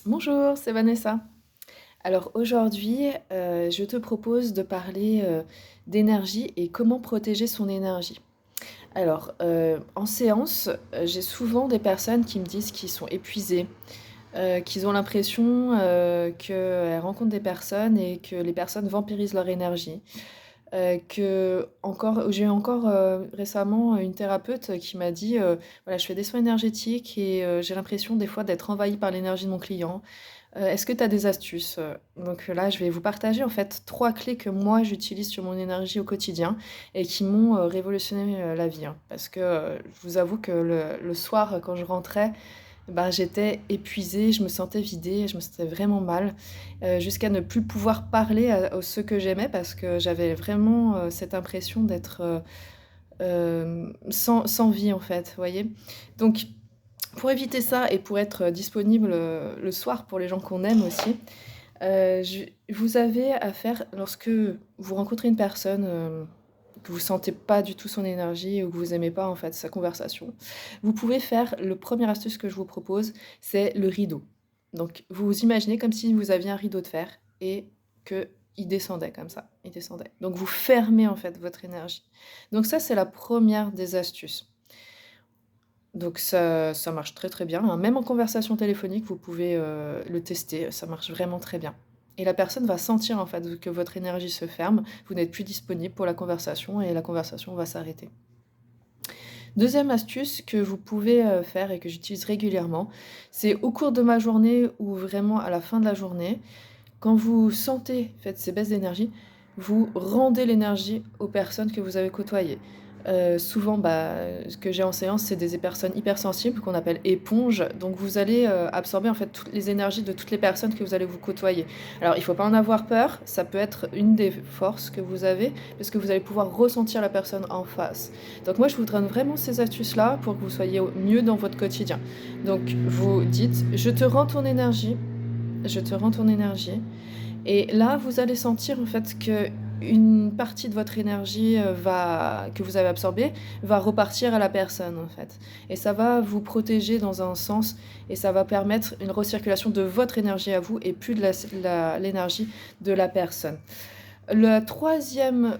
Bonjour, c'est Vanessa. Alors aujourd'hui, je te propose de parler d'énergie et comment protéger son énergie. Alors, en séance, j'ai souvent des personnes qui me disent qu'ils sont épuisées, qu'ils ont l'impression qu'elles rencontrent des personnes et que les personnes vampirisent leur énergie. J'ai eu encore récemment une thérapeute qui m'a dit voilà, je fais des soins énergétiques et j'ai l'impression des fois d'être envahie par l'énergie de mon client. Est-ce que tu as des astuces? Donc là, je vais vous partager en fait 3 clés que moi j'utilise sur mon énergie au quotidien et qui m'ont, révolutionné, la vie, hein. Parce que, je vous avoue que le soir, quand je rentrais, bah, j'étais épuisée, je me sentais vidée, je me sentais vraiment mal, jusqu'à ne plus pouvoir parler à aux ceux que j'aimais parce que j'avais vraiment, cette impression d'être, sans vie en fait, vous voyez? Donc pour éviter ça et pour être disponible, le soir pour les gens qu'on aime aussi, je vous avez à faire lorsque vous rencontrez une personne, que vous sentez pas du tout son énergie ou que vous aimez pas en fait sa conversation, vous pouvez faire le 1er astuce que je vous propose, c'est le rideau. Donc vous vous imaginez comme si vous aviez un rideau de fer et qu'il descendait comme ça, il descendait. Donc vous fermez en fait votre énergie. Donc ça, c'est la première des astuces. Donc ça marche très, très bien, hein. Même en conversation téléphonique, vous pouvez, le tester, ça marche vraiment très bien et la personne va sentir, en fait, que votre énergie se ferme, vous n'êtes plus disponible pour la conversation et la conversation va s'arrêter. Deuxième astuce que vous pouvez, faire et que j'utilise régulièrement, c'est au cours de ma journée ou vraiment à la fin de la journée, quand vous sentez, en fait, ces baisses d'énergie, vous rendez l'énergie aux personnes que vous avez côtoyées. Souvent, bah, ce que j'ai en séance, c'est des personnes hypersensibles qu'on appelle éponges. Donc vous allez, absorber, en fait, toutes les énergies de toutes les personnes que vous allez vous côtoyer. Alors il faut pas en avoir peur, ça peut être une des forces que vous avez, parce que vous allez pouvoir ressentir la personne en face. Donc moi, je vous donne vraiment ces astuces-là pour que vous soyez au mieux dans votre quotidien. Donc vous dites: «Je te rends ton énergie, je te rends ton énergie». Et là, vous allez sentir en fait qu'une partie de votre énergie, que vous avez absorbée, va repartir à la personne en fait. Et ça va vous protéger dans un sens et ça va permettre une recirculation de votre énergie à vous et plus de l'énergie de la personne. La troisième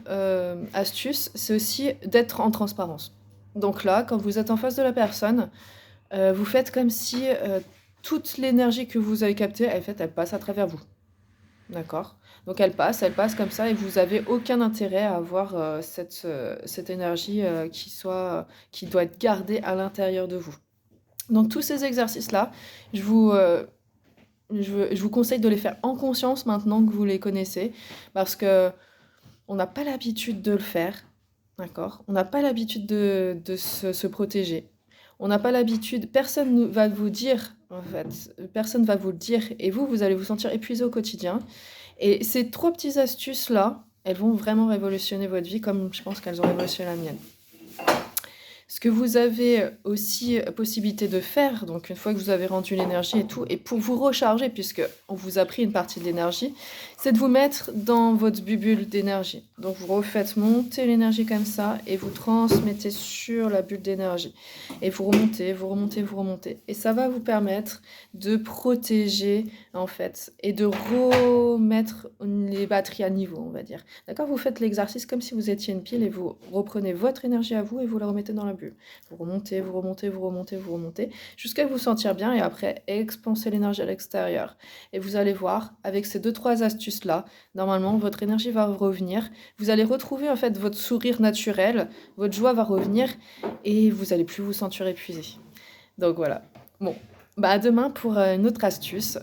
astuce, c'est aussi d'être en transparence. Donc là, quand vous êtes en face de la personne, vous faites comme si, toute l'énergie que vous avez captée, en fait, elle passe à travers vous. D'accord. Donc elle passe comme ça et vous avez aucun intérêt à avoir, cette énergie, qui doit être gardée à l'intérieur de vous. Donc tous ces exercices-là, je vous, je vous conseille de les faire en conscience maintenant que vous les connaissez parce qu'on n'a pas l'habitude de le faire, d'accord? On n'a pas l'habitude de se protéger. On n'a pas l'habitude personne ne va vous dire, en fait, personne va vous le dire et vous allez vous sentir épuisé au quotidien et ces 3 petites astuces-là, elles vont vraiment révolutionner votre vie comme je pense qu'elles ont révolutionné la mienne. Ce que vous avez aussi possibilité de faire, donc une fois que vous avez rendu l'énergie et tout, et pour vous recharger, puisque on vous a pris une partie de l'énergie, c'est de vous mettre dans votre bulle d'énergie. Donc vous refaites monter l'énergie comme ça et vous transmettez sur la bulle d'énergie. Et vous remontez, vous remontez, vous remontez. Et ça va vous permettre de protéger en fait et de remettre les batteries à niveau, on va dire. D'accord? Vous faites l'exercice comme si vous étiez une pile et vous reprenez votre énergie à vous et vous la remettez dans la bulle. Vous remontez, vous remontez, vous remontez, vous remontez, jusqu'à vous sentir bien et après expanser l'énergie à l'extérieur. Et vous allez voir, avec ces 2-3 astuces-là, normalement, votre énergie va revenir. Vous allez retrouver en fait votre sourire naturel, votre joie va revenir et vous allez plus vous sentir épuisé. Donc voilà. Bon, bah à demain pour une autre astuce.